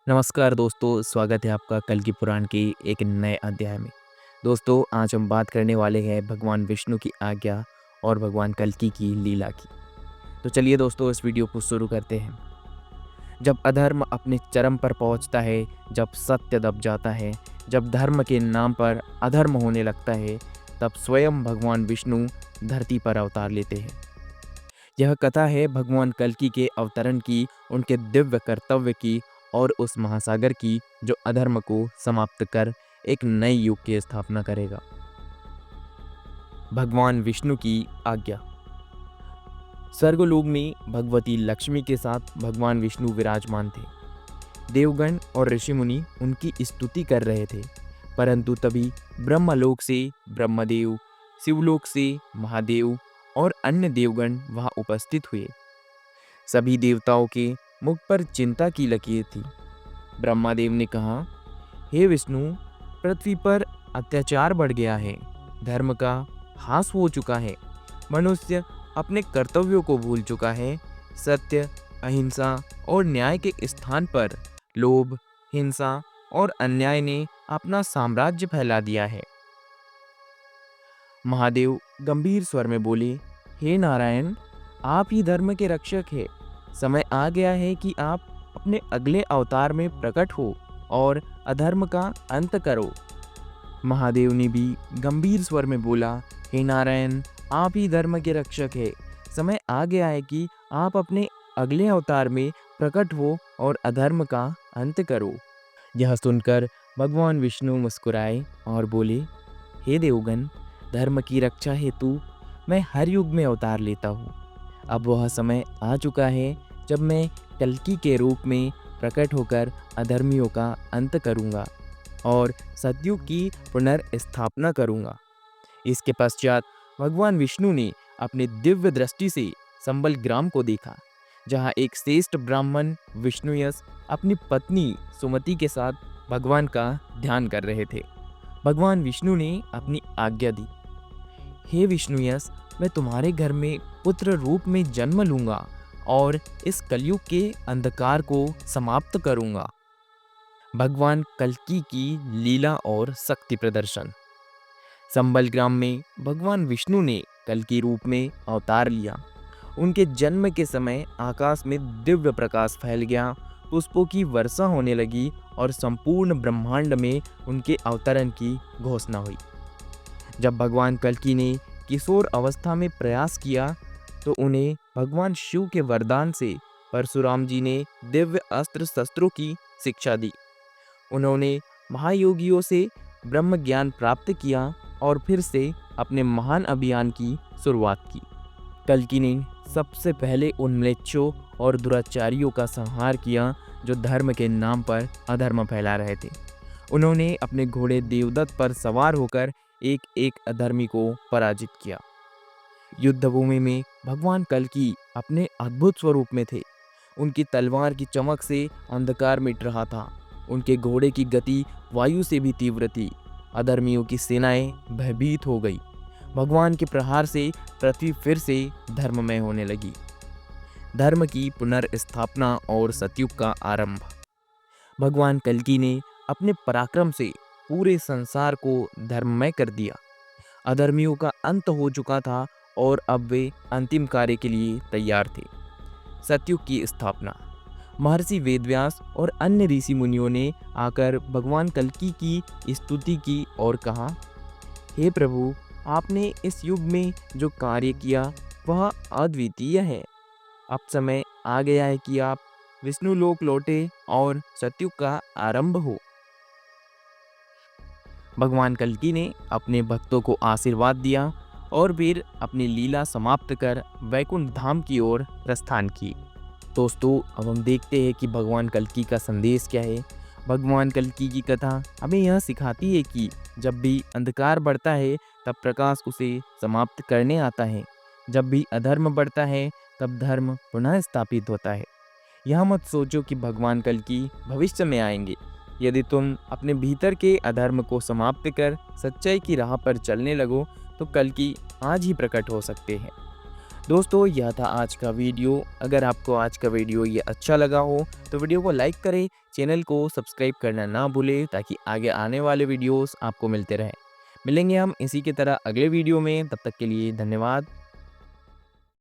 नमस्कार दोस्तों, स्वागत है आपका कल की पुराण के एक नए अध्याय में। दोस्तों, आज हम बात करने वाले हैं भगवान विष्णु की आज्ञा और भगवान कल्कि की लीला की। तो चलिए दोस्तों, इस वीडियो को शुरू करते हैं। जब अधर्म अपने चरम पर पहुंचता है, जब सत्य दब जाता है, जब धर्म के नाम पर अधर्म होने लगता है, तब स्वयं भगवान विष्णु धरती पर अवतार लेते हैं। यह कथा है भगवान कल्कि के अवतरण की, उनके दिव्य कर्तव्य की और उस महासागर की जो अधर्म को समाप्त कर एक नए युग की स्थापना करेगा। भगवान विष्णु की आज्ञा। स्वर्गलोक में भगवती लक्ष्मी के साथ भगवान विष्णु विराजमान थे। देवगण और ऋषि मुनि उनकी स्तुति कर रहे थे, परंतु तभी ब्रह्मलोक से ब्रह्मदेव, शिवलोक से महादेव और अन्य देवगण वहां उपस्थित हुए। सभी देवताओं के मुख पर चिंता की लकीर थी। ब्रह्मादेव ने कहा, हे विष्णु, पृथ्वी पर अत्याचार बढ़ गया है, धर्म का ह्रास हो चुका है, मनुष्य अपने कर्तव्यों को भूल चुका है। सत्य, अहिंसा और न्याय के स्थान पर लोभ, हिंसा और अन्याय ने अपना साम्राज्य फैला दिया है। महादेव गंभीर स्वर में बोले, हे नारायण, आप ही धर्म के रक्षक हैं। समय आ गया है कि आप अपने अगले अवतार में प्रकट हो और अधर्म का अंत करो। महादेव ने भी गंभीर स्वर में बोला, हे नारायण, आप ही धर्म के रक्षक हैं। समय आ गया है कि आप अपने अगले अवतार में प्रकट हो और अधर्म का अंत करो। यह सुनकर भगवान विष्णु मुस्कुराए और बोले, हे देवगण, धर्म की रक्षा हेतु मैं हर युग में अवतार लेता हूँ। अब वह समय आ चुका है जब मैं कल्कि के रूप में प्रकट होकर अधर्मियों का अंत करूँगा और सतयुग की पुनर्स्थापना करूँगा। इसके पश्चात भगवान विष्णु ने अपने दिव्य दृष्टि से संबल ग्राम को देखा, जहाँ एक श्रेष्ठ ब्राह्मण विष्णुयस अपनी पत्नी सुमति के साथ भगवान का ध्यान कर रहे थे। भगवान विष्णु ने अपनी आज्ञा दी, हे विष्णुयस, मैं तुम्हारे घर में पुत्र रूप में जन्म लूंगा और इस कलयुग के अंधकार को समाप्त करूंगा। भगवान कल्कि की लीला और शक्ति प्रदर्शन। संबल ग्राम में भगवान विष्णु ने कल्कि रूप में अवतार लिया। उनके जन्म के समय आकाश में दिव्य प्रकाश फैल गया, पुष्पों की वर्षा होने लगी और संपूर्ण ब्रह्मांड में उनके अवतरण की घोषणा हुई। जब भगवान कल्कि ने किशोर अवस्था में प्रयास किया तो उन्हें भगवान शिव के वरदान से परशुराम जी ने दिव्य अस्त्र शस्त्रों की शिक्षा दी। उन्होंने महायोगियों से ब्रह्म ज्ञान प्राप्त किया और फिर से अपने महान अभियान की शुरुआत की। कल्कि ने सबसे पहले उन म्लेच्छों और दुराचारियों का संहार किया जो धर्म के नाम पर अधर्म फैला रहे थे। उन्होंने अपने घोड़े देवदत्त पर सवार होकर एक एक अधर्मी को पराजित किया। युद्ध भूमि में भगवान कल्कि अपने अद्भुत स्वरूप में थे। उनकी तलवार की चमक से अंधकार मिट रहा था। उनके घोड़े की गति वायु से भी तीव्र थी। अधर्मियों की सेनाएं भयभीत हो गई। भगवान के प्रहार से पृथ्वी फिर से धर्ममय होने लगी। धर्म की पुनर्स्थापना और सतयुग का आरंभ। भगवान कल्कि ने अपने पराक्रम से पूरे संसार को धर्ममय कर दिया। अधर्मियों का अंत हो चुका था और अब वे अंतिम कार्य के लिए तैयार थे। सतयुग की स्थापना। महर्षि वेदव्यास और अन्य ऋषि मुनियों ने आकर भगवान कल्कि की स्तुति की और कहा, हे प्रभु, आपने इस युग में जो कार्य किया वह अद्वितीय है। अब समय आ गया है कि आप विष्णु लोक लौटे और सतयुग का आरंभ हो। भगवान कल्कि ने अपने भक्तों को आशीर्वाद दिया और फिर अपनी लीला समाप्त कर वैकुंठ धाम की ओर प्रस्थान की। दोस्तों, अब हम देखते हैं कि भगवान कल्कि का संदेश क्या है। भगवान कल्कि की कथा हमें यह सिखाती है कि जब भी अंधकार बढ़ता है तब प्रकाश उसे समाप्त करने आता है। जब भी अधर्म बढ़ता है तब धर्म पुनः स्थापित होता है। यह मत सोचो कि भगवान कल्कि भविष्य में आएंगे। यदि तुम अपने भीतर के अधर्म को समाप्त कर सच्चाई की राह पर चलने लगो तो कल्कि आज ही प्रकट हो सकते हैं। दोस्तों, यह था आज का वीडियो। अगर आपको आज का वीडियो ये अच्छा लगा हो तो वीडियो को लाइक करें, चैनल को सब्सक्राइब करना ना भूलें ताकि आगे आने वाले वीडियोस आपको मिलते रहें। मिलेंगे हम इसी की तरह अगले वीडियो में, तब तक के लिए धन्यवाद।